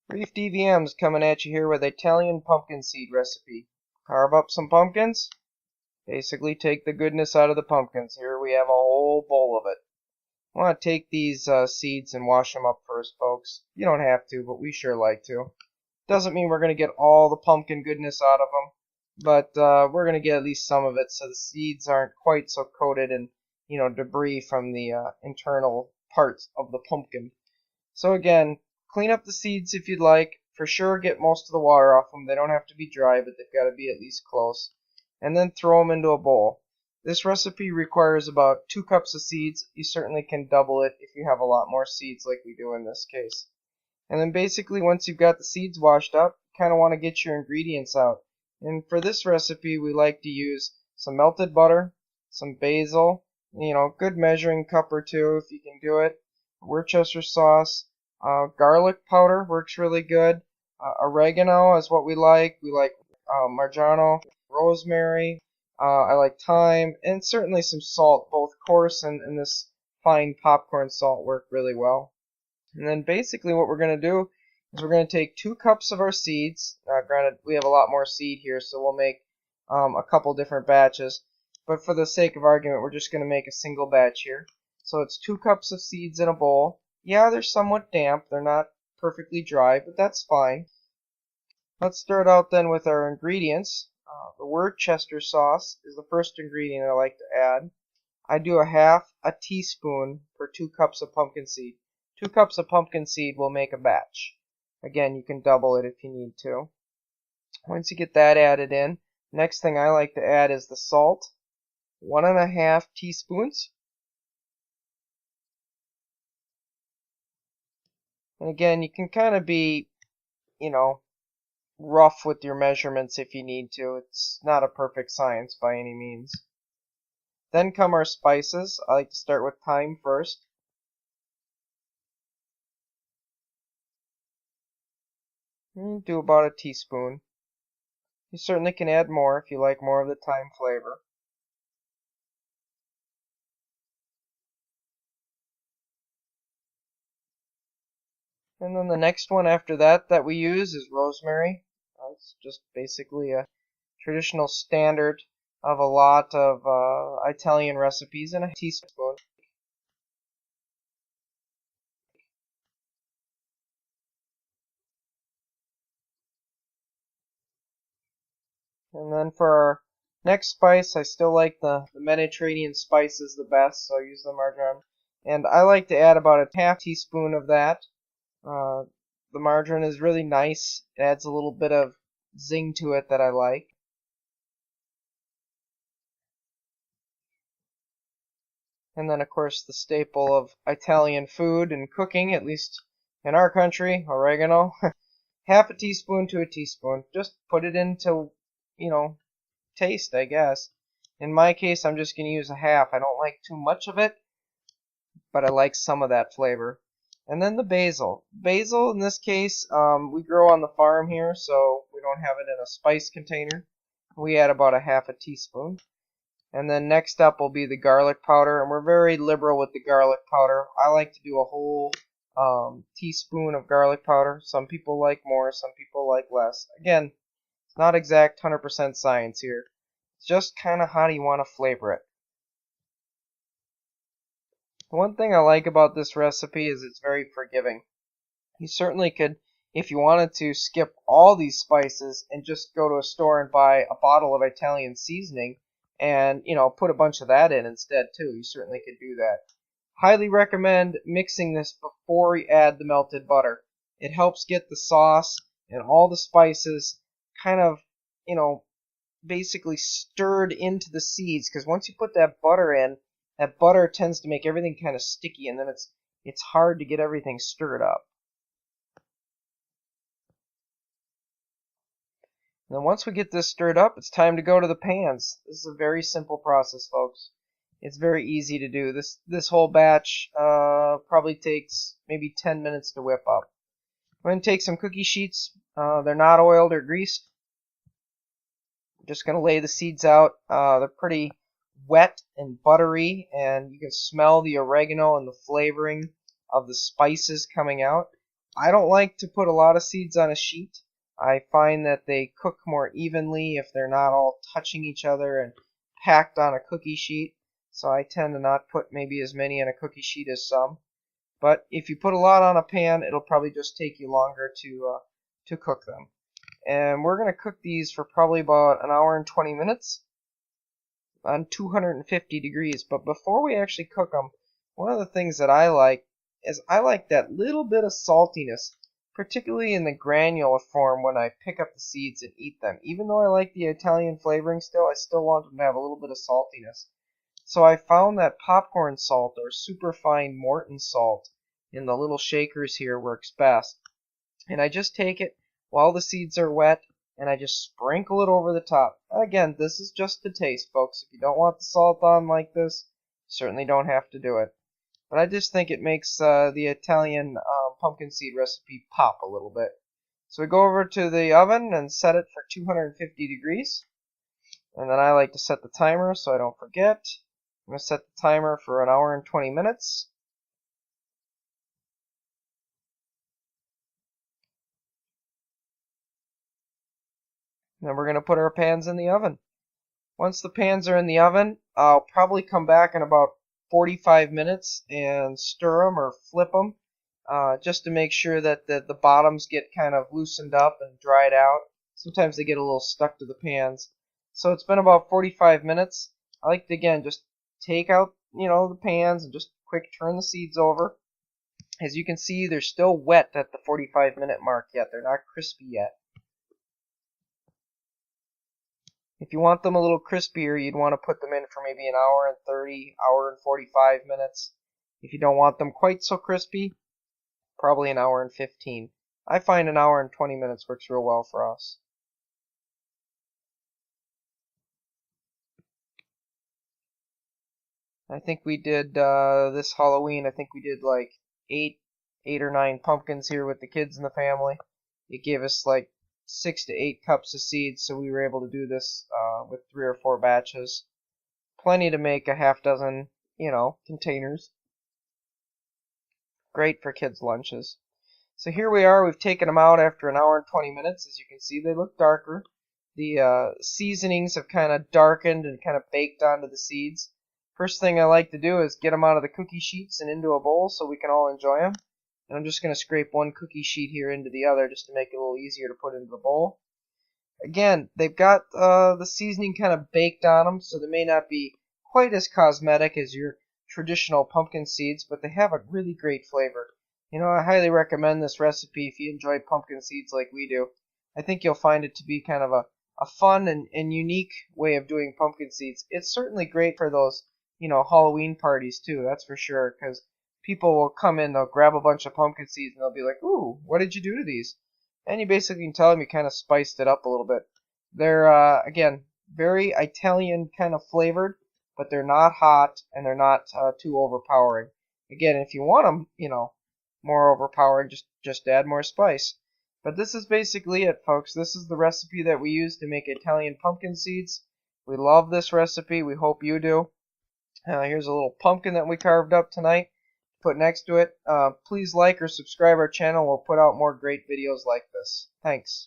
Reef DVM's coming at you here with Italian pumpkin seed recipe. Carve up some pumpkins. Basically take the goodness out of the pumpkins. Here we have a whole bowl of it. I want to take these seeds and wash them up first, folks. You don't have to, but we sure like to. Doesn't mean we're going to get all the pumpkin goodness out of them, but we're going to get at least some of it so the seeds aren't quite so coated in, debris from the internal parts of the pumpkin. So again, clean up the seeds if you'd like. For sure, get most of the water off them. They don't have to be dry, but they've got to be at least close. And then throw them into a bowl. This recipe requires about 2 cups of seeds. You certainly can double it if you have a lot more seeds like we do in this case. And then basically once you've got the seeds washed up, you kind of want to get your ingredients out. And for this recipe, we like to use some melted butter, some basil, good measuring cup or two if you can do it, Worcestershire sauce, garlic powder works really good. Oregano is what we like. We like marjoram, rosemary. I like thyme, and certainly some salt. Both coarse and this fine popcorn salt work really well. And then basically what we're going to do is we're going to take 2 cups of our seeds. Granted, we have a lot more seed here, so we'll make a couple different batches. But for the sake of argument, we're just going to make a single batch here. So it's 2 cups of seeds in a bowl. Yeah, they're somewhat damp. They're not perfectly dry, but that's fine. Let's start out then with our ingredients. The Worcestershire sauce is the first ingredient I like to add. I do a teaspoon per 2 cups of pumpkin seed. 2 cups of pumpkin seed will make a batch. Again, you can double it if you need to. Once you get that added in, next thing I like to add is the salt. 1½ teaspoons. And again, you can kind of be, rough with your measurements if you need to. It's not a perfect science by any means. Then come our spices. I like to start with thyme first. Do about a teaspoon. You certainly can add more if you like more of the thyme flavor. And then the next one after that we use is rosemary. It's just basically a traditional standard of a lot of Italian recipes, and a teaspoon. And then for our next spice, I still like the Mediterranean spices the best, so I use the marjoram. And I like to add about a ½ teaspoon of that. The margarine is really nice. It adds a little bit of zing to it that I like. And then, of course, the staple of Italian food and cooking, at least in our country, oregano. ½ teaspoon to a teaspoon. Just put it into, taste, I guess. In my case, I'm just going to use a half. I don't like too much of it, but I like some of that flavor. And then the basil. Basil, in this case, we grow on the farm here, so we don't have it in a spice container. We add about a ½ teaspoon. And then next up will be the garlic powder, and we're very liberal with the garlic powder. I like to do a whole teaspoon of garlic powder. Some people like more, some people like less. Again, it's not exact 100% science here. It's just kind of how do you want to flavor it. One thing I like about this recipe is it's very forgiving. You certainly could, if you wanted to, skip all these spices and just go to a store and buy a bottle of Italian seasoning and, put a bunch of that in instead too. You certainly could do that. Highly recommend mixing this before you add the melted butter. It helps get the sauce and all the spices kind of, basically stirred into the seeds, because once you put that butter in, that butter tends to make everything kind of sticky, and then it's hard to get everything stirred up. And then once we get this stirred up, it's time to go to the pans. This is a very simple process, folks. It's very easy to do. This whole batch probably takes maybe 10 minutes to whip up. I'm going to take some cookie sheets. They're not oiled or greased. I'm just going to lay the seeds out. They're pretty wet and buttery, and you can smell the oregano and the flavoring of the spices coming out. I don't like to put a lot of seeds on a sheet. I find that they cook more evenly if they're not all touching each other and packed on a cookie sheet. So I tend to not put maybe as many on a cookie sheet as some. But if you put a lot on a pan, it'll probably just take you longer to cook them. And we're going to cook these for probably about an hour and 20 minutes on 250 degrees. But before we actually cook them, one of the things that I like is I like that little bit of saltiness, particularly in the granular form when I pick up the seeds and eat them. Even though I like the Italian flavoring still, I still want them to have a little bit of saltiness. So I found that popcorn salt or superfine Morton salt in the little shakers here works best. And I just take it while the seeds are wet and I just sprinkle it over the top. Again, this is just to taste, folks. If you don't want the salt on like this, you certainly don't have to do it. But I just think it makes the Italian pumpkin seed recipe pop a little bit. So we go over to the oven and set it for 250 degrees. And then I like to set the timer so I don't forget. I'm going to set the timer for an hour and 20 minutes. And then we're going to put our pans in the oven. Once the pans are in the oven, I'll probably come back in about 45 minutes and stir them or flip them just to make sure that the bottoms get kind of loosened up and dried out. Sometimes they get a little stuck to the pans. So it's been about 45 minutes. I like to, again, just take out, the pans and just quick turn the seeds over. As you can see, they're still wet at the 45-minute mark yet. They're not crispy yet. If you want them a little crispier, you'd want to put them in for maybe an hour and 30, hour and 45 minutes. If you don't want them quite so crispy, probably an hour and 15. I find an hour and 20 minutes works real well for us. I think we did this Halloween, I think we did like eight or 9 pumpkins here with the kids in the family. It gave us like 6 to 8 cups of seeds, so we were able to do this with 3 or 4 batches. Plenty to make a half dozen, containers. Great for kids' lunches. So here we are, we've taken them out after an hour and 20 minutes. As you can see, they look darker. The seasonings have kind of darkened and kind of baked onto the seeds. First thing I like to do is get them out of the cookie sheets and into a bowl so we can all enjoy them. And I'm just going to scrape one cookie sheet here into the other just to make it a little easier to put into the bowl. Again, they've got the seasoning kind of baked on them, so they may not be quite as cosmetic as your traditional pumpkin seeds, but they have a really great flavor. I highly recommend this recipe if you enjoy pumpkin seeds like we do. I think you'll find it to be kind of a fun and unique way of doing pumpkin seeds. It's certainly great for those Halloween parties too, that's for sure, because people will come in, they'll grab a bunch of pumpkin seeds, and they'll be like, ooh, what did you do to these? And you basically can tell them you kind of spiced it up a little bit. They're, again, very Italian kind of flavored, but they're not hot, and they're not too overpowering. Again, if you want them, more overpowering, just add more spice. But this is basically it, folks. This is the recipe that we use to make Italian pumpkin seeds. We love this recipe. We hope you do. Here's a little pumpkin that we carved up tonight. Put next to it. Please like or subscribe our channel. We'll put out more great videos like this. Thanks.